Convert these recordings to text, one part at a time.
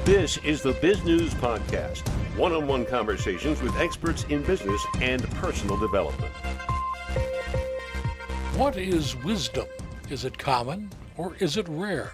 This is the Biz News Podcast, one-on-one conversations with experts in business and personal development. What is wisdom? Is it common or is it rare?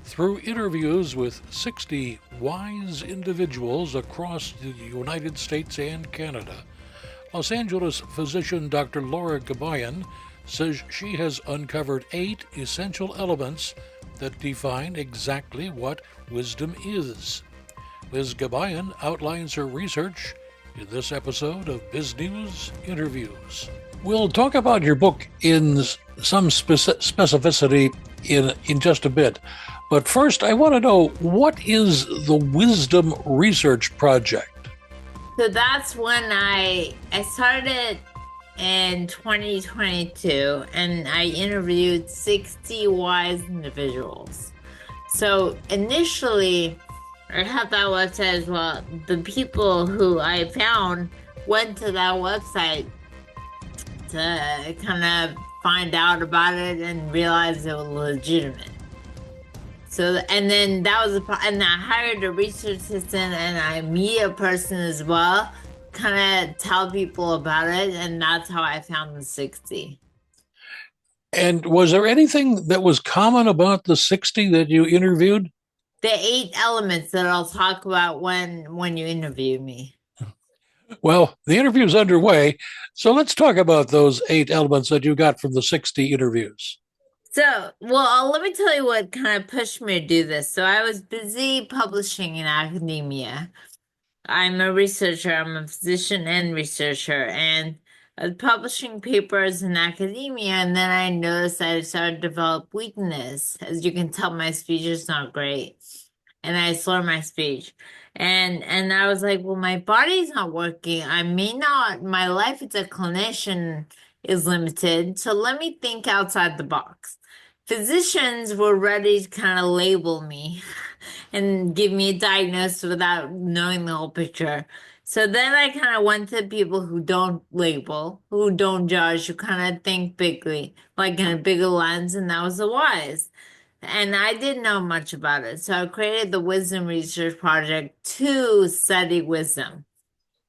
Through interviews with 60 wise individuals across the United States and Canada, Los Angeles physician Dr. Laura Gabayan says she has uncovered 8 essential elements that define exactly what wisdom is. Ms. Gabayan outlines her research in this episode of Bizgnus Interviews. We'll talk about your book in some specificity in just a bit. But first, I want to know, what is the Wisdom Research Project? So that's when I started in 2022, and I interviewed 60 wise individuals. So initially, I had that website as well. The people who I found went to that website to kind of find out about it and realize it was legitimate. So, and then and I hired a research assistant and a media person as well, kind of tell people about it, and that's how I found the 60. And was there anything that was common about the 60 that you interviewed? The 8 elements that I'll talk about when you interview me. Well, the interview's underway, so let's talk about those 8 elements that you got from the 60 interviews. So, let me tell you what kind of pushed me to do this. So I was busy publishing in academia. I'm a researcher. I'm a physician and researcher, and I was publishing papers in academia, and then I noticed I started to develop weakness. As you can tell, my speech is not great, and I slur my speech. And I was like, well, my body's not working. My life as a clinician is limited, so let me think outside the box. Physicians were ready to kind of label me and give me a diagnosis without knowing the whole picture. So then I kind of went to people who don't label, who don't judge, who kind of think bigly, like in a bigger lens, and that was the wise. And I didn't know much about it. So I created the Wisdom Research Project to study wisdom,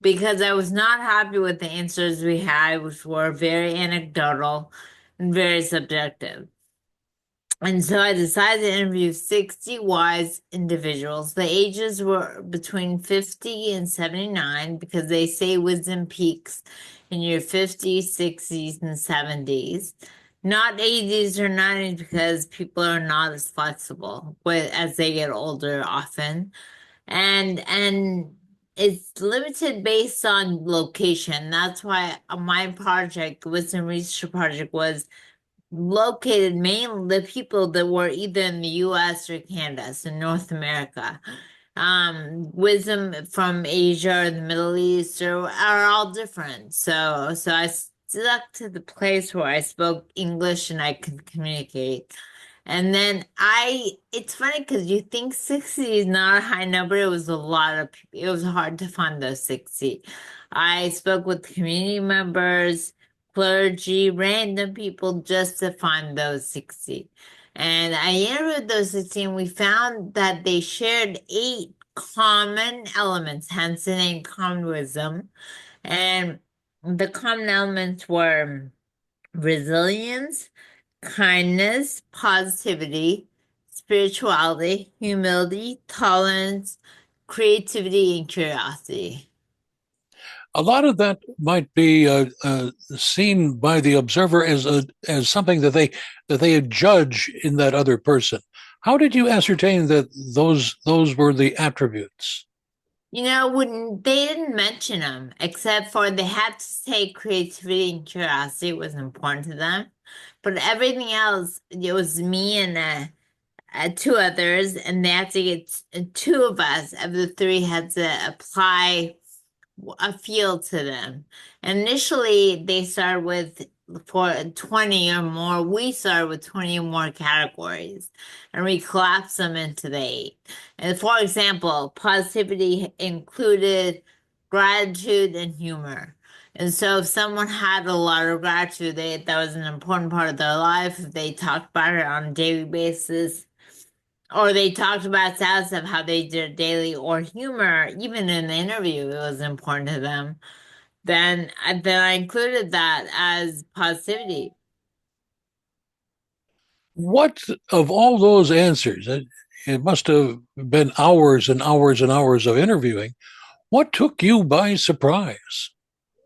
because I was not happy with the answers we had, which were very anecdotal and very subjective. And so I decided to interview 60 wise individuals. The ages were between 50 and 79, because they say wisdom peaks in your 50s, 60s, and 70s. Not 80s or 90s, because people are not as flexible as they get older often. And it's limited based on location. That's why my project, the Wisdom Research Project, was located mainly the people that were either in the US or Canada, so North America. Wisdom from Asia or the Middle East are all different. So I stuck to the place where I spoke English and I could communicate. And then it's funny because you think 60 is not a high number. It was a lot of people. It was hard to find those 60. I spoke with community members, clergy, random people, just to find those 60. And I interviewed those 60, and we found that they shared 8 common elements, hence the name common wisdom. And the common elements were resilience, kindness, positivity, spirituality, humility, tolerance, creativity, and curiosity. A lot of that might be seen by the observer as something that they judge in that other person. How did you ascertain that those were the attributes? When they didn't mention them, except for they had to say creativity and curiosity was important to them. But everything else, it was me and 2 others, and they had to get 2 of us, of the 3 had to apply a field to them. Initially, they started with for 20 or more. We started with 20 or more categories, and we collapsed them into the 8. And for example, positivity included gratitude and humor. And so if someone had a lot of gratitude, that was an important part of their life. If they talked about it on a daily basis, or they talked about sad stuff, how they did daily, or humor, even in the interview, it was important to them. Then I included that as positivity. What of all those answers, it must have been hours and hours and hours of interviewing. What took you by surprise?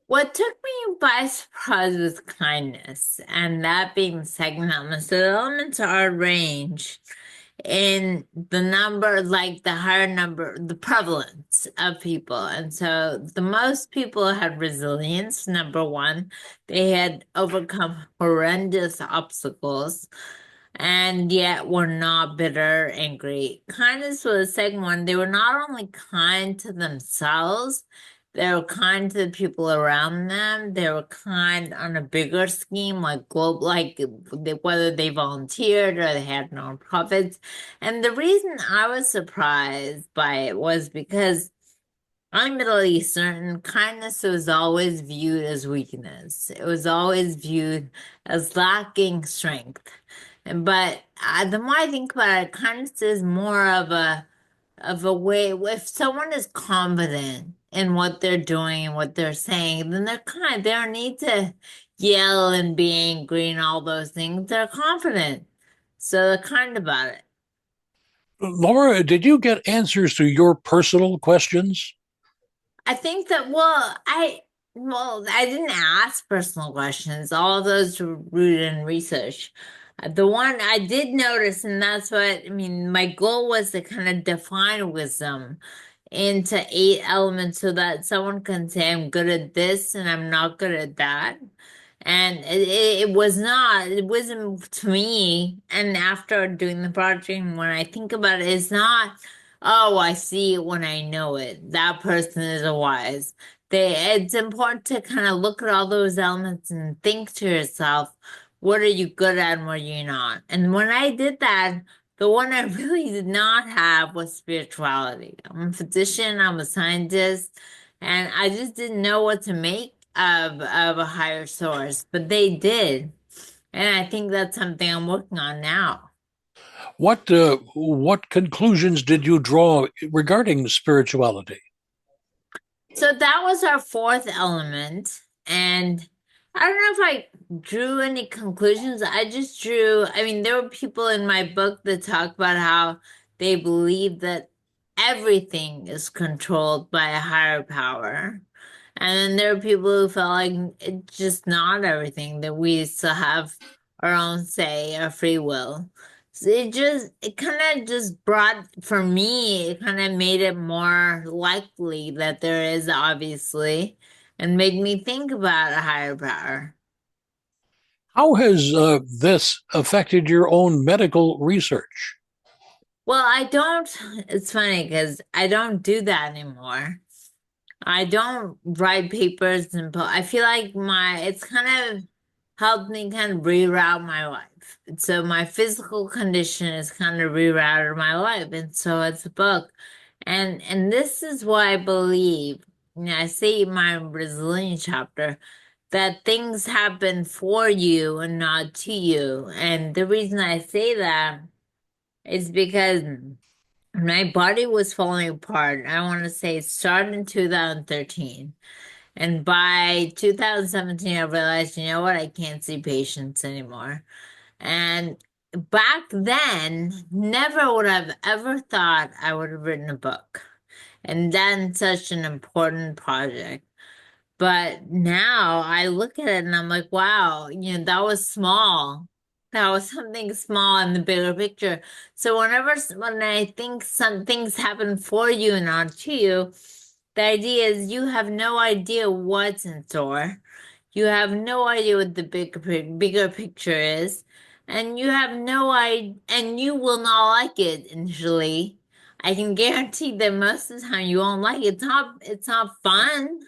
What took me by surprise was kindness, and that being the second element. So the elements are arranged in the number, like the higher number, the prevalence of people. And so the most people had resilience, number one. They had overcome horrendous obstacles and yet were not bitter, angry. Kindness was the second one. They were not only kind to themselves, they were kind to the people around them. They were kind on a bigger scheme, like global, whether they volunteered or they had nonprofits. And the reason I was surprised by it was because I'm Middle Eastern, and kindness was always viewed as weakness. It was always viewed as lacking strength. But the more I think about it, kindness is more of a way. If someone is confident in what they're doing and what they're saying, then they're kind. They don't need to yell and be angry and all those things. They're confident, so they're kind about it. Laura, did you get answers to your personal questions? I think that, well, I didn't ask personal questions. All of those were rooted in research. The one I did notice, and that's what I mean, my goal was to kind of define wisdom into eight elements so that someone can say, I'm good at this and I'm not good at that. And it was not, it wasn't to me. And after doing the project, when I think about it, it's not, oh, I see it when I know it. That person is a wise. It's important to kind of look at all those elements and think to yourself, what are you good at and what are you not? And when I did that, the one I really did not have was spirituality. I'm a physician, I'm a scientist, and I just didn't know what to make of a higher source, but they did. And I think that's something I'm working on now. What conclusions did you draw regarding spirituality? So that was our fourth element. And I don't know if I drew any conclusions. I just drew, I mean, there were people in my book that talk about how they believe that everything is controlled by a higher power. And then there are people who felt like it's just not everything, that we still have our own say, our free will. So it kind of just brought, for me, it kind of made it more likely that there is, obviously, and made me think about a higher power. How has this affected your own medical research? Well, I don't, it's funny because I don't do that anymore. I don't write papers and I feel like it's kind of helped me kind of reroute my life. So my physical condition is kind of rerouted my life, and so it's a book. And this is why I believe, I say in my resilience chapter that things happen for you and not to you. And the reason I say that is because my body was falling apart. I want to say it started in 2013. And by 2017, I realized, you know what, I can't see patients anymore. And back then, never would I've ever thought I would have written a book and done such an important project. But now I look at it and I'm like, wow, that was small. That was something small in the bigger picture. So when I think some things happen for you and not to you, the idea is you have no idea what's in store. You have no idea what the bigger picture is, and you have no idea, and you will not like it initially. I can guarantee that most of the time you won't like it. It's not fun,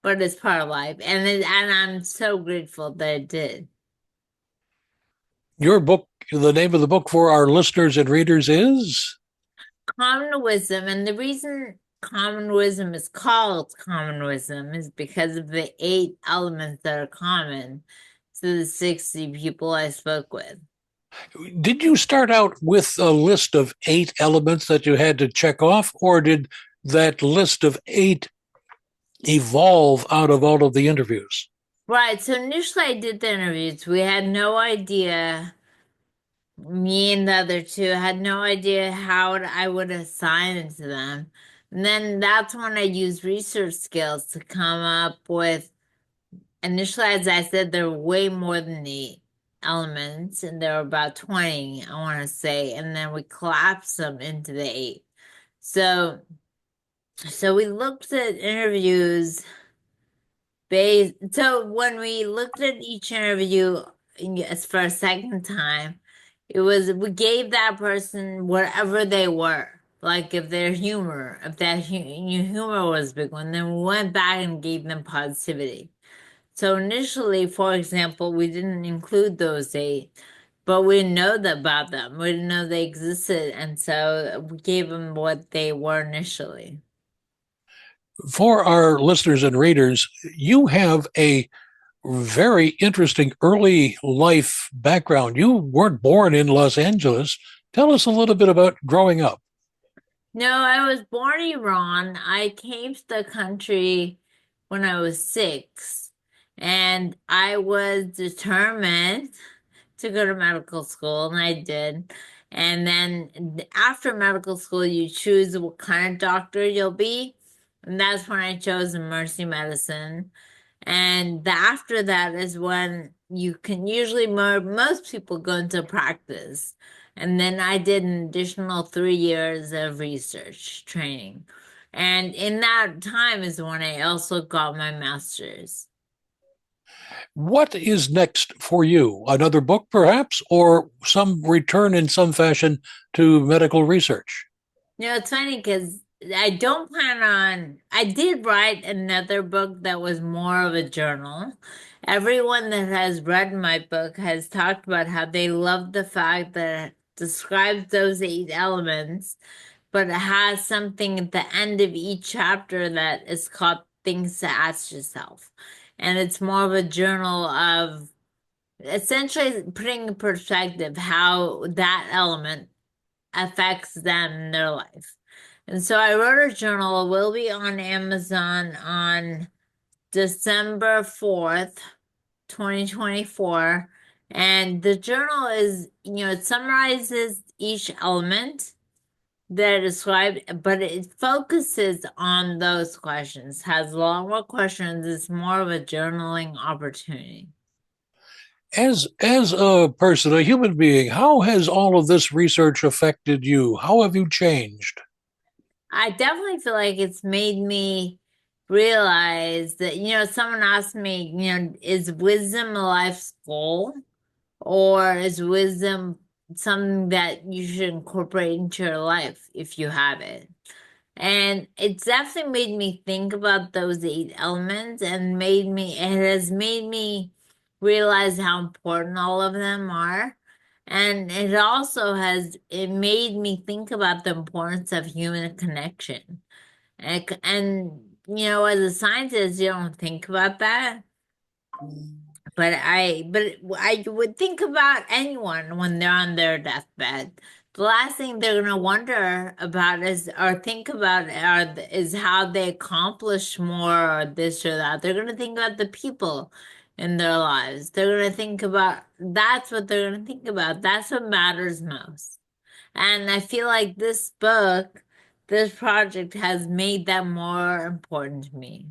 but it's part of life, and I'm so grateful that it did. Your book, the name of the book for our listeners and readers is? Common wisdom, and the reason common wisdom is called common wisdom is because of the eight elements that are common to the 60 people I spoke with. Did you start out with a list of 8 elements that you had to check off, or did that list of 8 evolve out of all of the interviews? Right. So initially I did the interviews. We had no idea, me and the other two had no idea how I would assign it to them. And then that's when I used research skills to come up with, initially, as I said, there were way more than 8 elements, and there were about 20, I want to say, and then we collapsed them into the 8. So, so we looked at interviews based, so when we looked at each interview as for a second time, it was we gave that person whatever they were. Like if their humor, if that humor was a big one, then we went back and gave them positivity. So initially, for example, we didn't include those 8, but we didn't know about them. We didn't know they existed, and so we gave them what they were initially. For our listeners and readers, you have a very interesting early life background. You weren't born in Los Angeles. Tell us a little bit about growing up. No, I was born in Iran. I came to the country when I was 6, and I was determined to go to medical school, and I did. And then after medical school, you choose what kind of doctor you'll be. And that's when I chose emergency medicine. And after that is when you can usually, most people go into practice. And then I did an additional 3 years of research training. And in that time is when I also got my master's. What is next for you? Another book, perhaps, or some return in some fashion to medical research? It's funny because I don't plan on, I did write another book that was more of a journal. Everyone that has read my book has talked about how they love the fact that it describes those 8 elements, but it has something at the end of each chapter that is called Things to Ask Yourself. And it's more of a journal of essentially putting in perspective how that element affects them in their life. And so I wrote a journal. It will be on Amazon on December 4th, 2024. And the journal is, it summarizes each element that are described, but it focuses on those questions, has a lot more questions. It's more of a journaling opportunity. As a person, a human being, how has all of this research affected you? How have you changed? I definitely feel like it's made me realize that, someone asked me, is wisdom a life's goal, or is wisdom something that you should incorporate into your life if you have it? And it's definitely made me think about those 8 elements and it has made me realize how important all of them are. And it made me think about the importance of human connection. As a scientist, you don't think about that. But I would think about anyone when they're on their deathbed. The last thing they're gonna wonder about is or think about is how they accomplish more or this or that. They're gonna think about the people in their lives. They're gonna think about that's what they're gonna think about. That's what matters most. And I feel like this project has made that more important to me.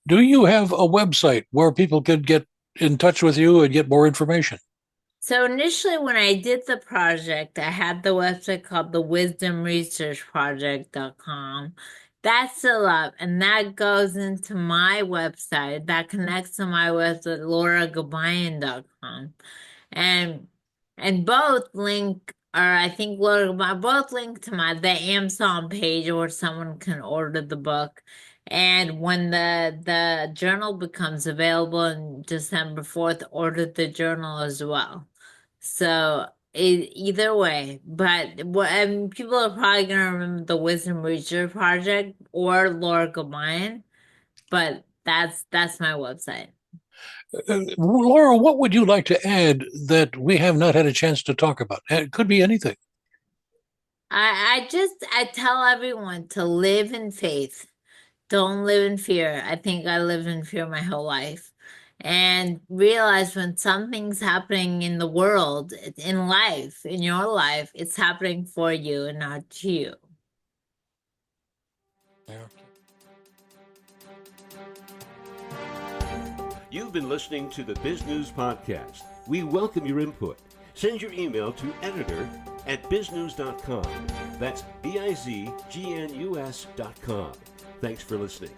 Do you have a website where people could get in touch with you and get more information? So initially, when I did the project, I had the website called the wisdomresearchproject.com. That's still up, and that goes into my website. That connects to my website, lauragabayan.com. And both link, or I think both link to the Amazon page where someone can order the book. And when the journal becomes available on December 4th, order the journal as well. So either way, but and people are probably gonna remember the Wisdom Research Project or Laura Gabayan, but that's my website. Laura, what would you like to add that we have not had a chance to talk about? It could be anything. I tell everyone to live in faith. Don't live in fear. I think I lived in fear my whole life. And realize when something's happening in the world, in life, in your life, it's happening for you and not to you. Yeah. You've been listening to the Biz News Podcast. We welcome your input. Send your email to editor@biznews.com. That's BIZGNUS.com. Thanks for listening.